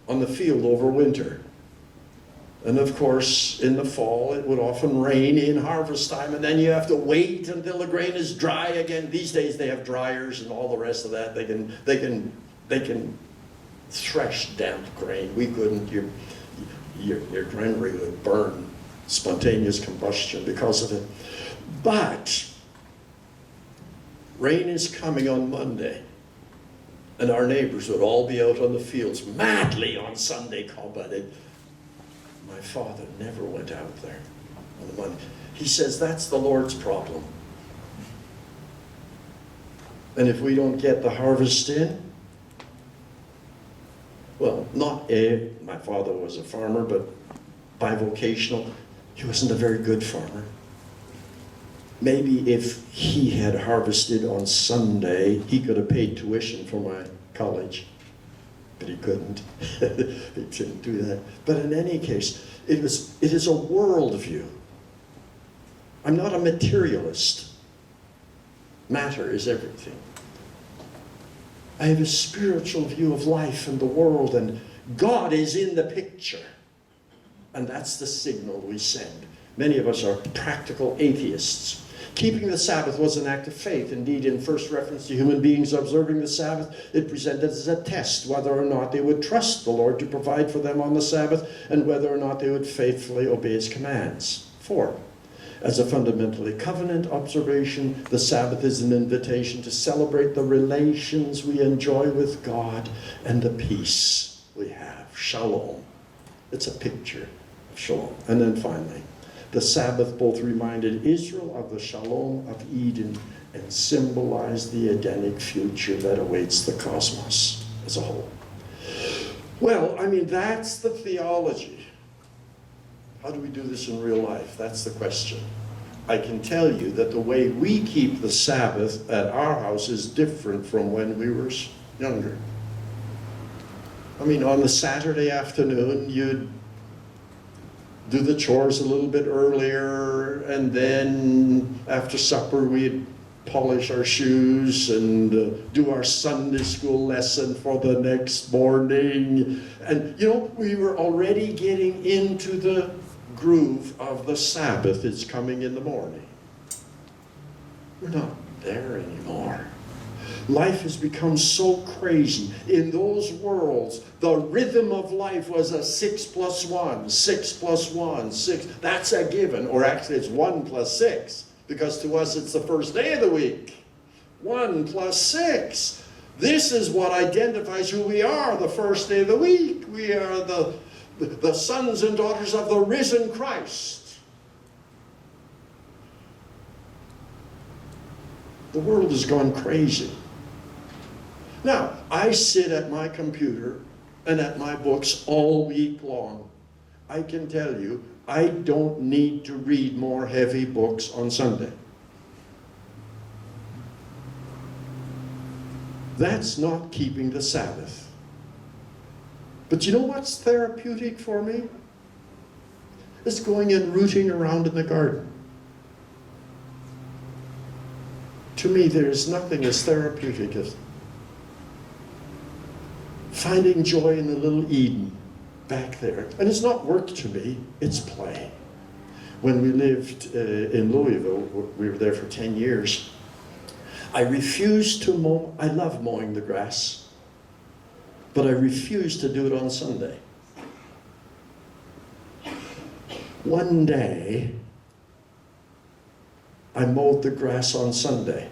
on the field over winter. And of course, in the fall, it would often rain in harvest time, and then you have to wait until the grain is dry again. These days they have dryers and all the rest of that. They can thresh damp grain. We couldn't. Your granary would burn, spontaneous combustion because of it. But rain is coming on Monday, and our neighbors would all be out on the fields madly on Sunday combating. My father never went out there on the Monday. He says that's the Lord's problem. And if we don't get the harvest in, Well, my father was a farmer, but bivocational. He wasn't a very good farmer. Maybe if he had harvested on Sunday, he could have paid tuition for my college. But he couldn't. He didn't do that. But in any case, it is a worldview. I'm not a materialist. Matter is everything. I have a spiritual view of life and the world, and God is in the picture. And that's the signal we send. Many of us are practical atheists. Keeping the Sabbath was an act of faith. Indeed, in first reference to human beings observing the Sabbath, it presented as a test whether or not they would trust the Lord to provide for them on the Sabbath, and whether or not they would faithfully obey his commands. 4. As a fundamentally covenant observation, the Sabbath is an invitation to celebrate the relations we enjoy with God and the peace we have. Shalom. It's a picture of shalom. And then finally, the Sabbath both reminded Israel of the shalom of Eden and symbolized the Edenic future that awaits the cosmos as a whole. Well, I mean, that's the theology. How do we do this in real life? That's the question. I can tell you that the way we keep the Sabbath at our house is different from when we were younger. I mean, on the Saturday afternoon, you'd do the chores a little bit earlier, and then after supper we'd polish our shoes and do our Sunday school lesson for the next morning. And, you know, we were already getting into the groove of the Sabbath. It's coming in the morning. We're not there anymore. Life has become so crazy. In those worlds, the rhythm of life was a 6 + 1, 6 + 1, 6. That's a given. Or actually, it's 1 + 6. Because to us, it's the first day of the week. 1 + 6. This is what identifies who we are the first day of the week. We are the sons and daughters of the risen Christ. The world is going crazy. Now, I sit at my computer and at my books all week long. I can tell you, I don't need to read more heavy books on Sunday. That's not keeping the Sabbath. But you know what's therapeutic for me? It's going and rooting around in the garden. To me, there is nothing as therapeutic as finding joy in the little Eden back there. And it's not work to me, it's play. When we lived in Louisville, we were there for 10 years, I refused to mow. I love mowing the grass, but I refused to do it on Sunday. One day, I mowed the grass on Sunday,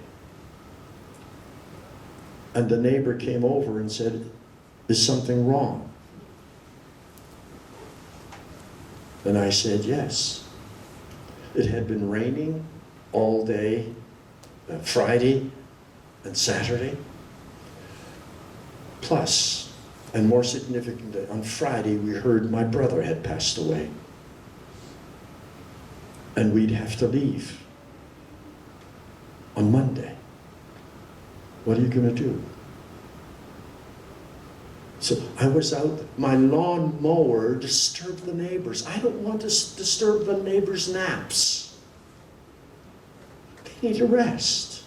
and the neighbor came over and said, "Is something wrong?" And I said, yes. It had been raining all day, Friday and Saturday. Plus, and more significantly, on Friday we heard my brother had passed away. And we'd have to leave on Monday. What are you going to do? So I was out, my lawn mower disturbed the neighbors. I don't want to disturb the neighbors' naps. They need a rest.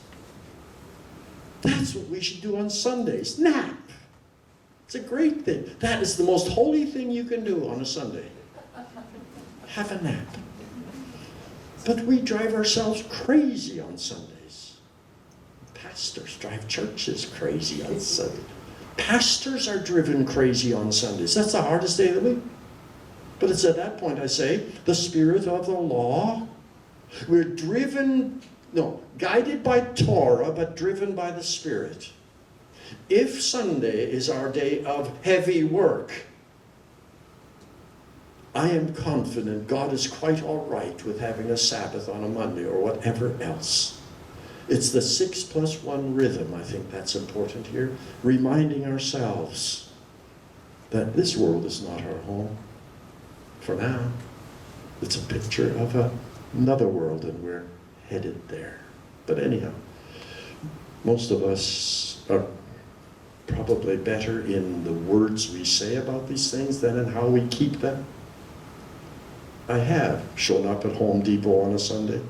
That's what we should do on Sundays, nap. It's a great thing. That is the most holy thing you can do on a Sunday. Have a nap. But we drive ourselves crazy on Sundays. Pastors drive churches crazy on Sundays. Pastors are driven crazy on Sundays. That's the hardest day of the week. But it's at that point I say, the spirit of the law. We're guided by Torah, but driven by the Spirit. If Sunday is our day of heavy work, I am confident God is quite all right with having a Sabbath on a Monday or whatever else. It's the 6 + 1 rhythm, I think that's important here, reminding ourselves that this world is not our home for now. It's a picture of another world, and we're headed there. But anyhow, most of us are probably better in the words we say about these things than in how we keep them. I have shown up at Home Depot on a Sunday.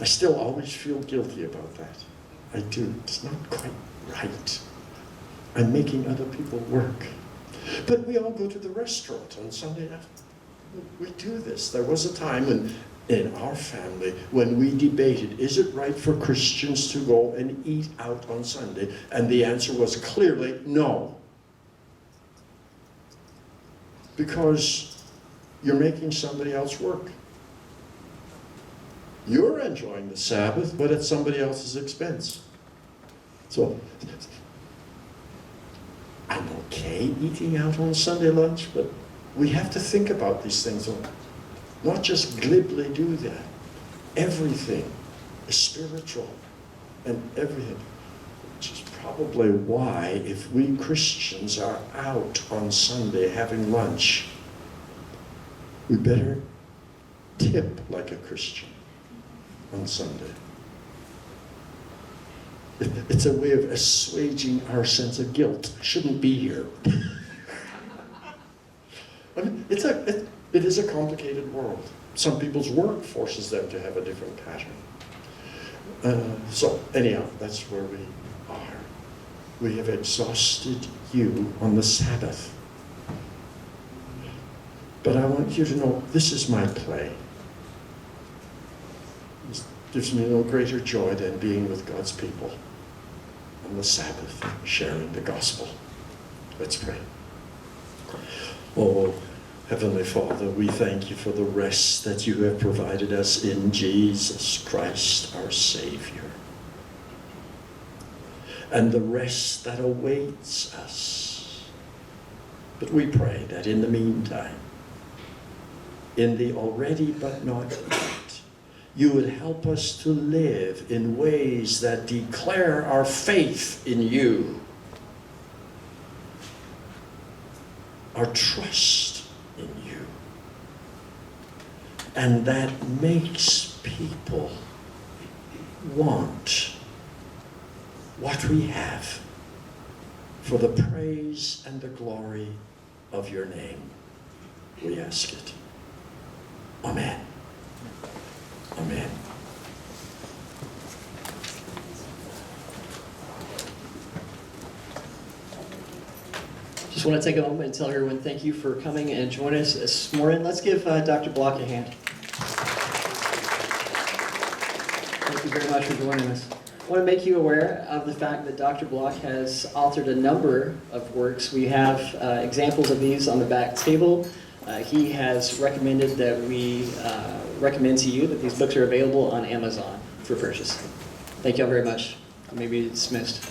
I still always feel guilty about that. I do. It's not quite right. I'm making other people work. But we all go to the restaurant on Sunday night. We do this. There was a time in our family when we debated, is it right for Christians to go and eat out on Sunday? And the answer was clearly no. Because you're making somebody else work. You're enjoying the Sabbath, but at somebody else's expense. So, I'm okay eating out on Sunday lunch, but we have to think about these things. Not just glibly do that. Everything is spiritual, and everything. Which is probably why, if we Christians are out on Sunday having lunch, we better tip like a Christian on Sunday. It's a way of assuaging our sense of guilt. I shouldn't be here. I mean, it is a complicated world. Some people's work forces them to have a different pattern. So anyhow, that's where we are. We have exhausted you on the Sabbath. But I want you to know, this is my play. It gives me no greater joy than being with God's people on the Sabbath, sharing the gospel. Let's pray. Oh, Heavenly Father, we thank you for the rest that you have provided us in Jesus Christ, our Savior. And the rest that awaits us. But we pray that in the meantime, in the already but not yet, you would help us to live in ways that declare our faith in you, our trust in you, and that makes people want what we have for the praise and the glory of your name. We ask it. Amen. Amen. Just want to take a moment and tell everyone thank you for coming and joining us this morning. Let's give Dr. Block a hand. Thank you very much for joining us. I want to make you aware of the fact that Dr. Block has authored a number of works. We have examples of these on the back table. He has recommended that we recommend to you that these books are available on Amazon for purchase. Thank you all very much. You may be dismissed.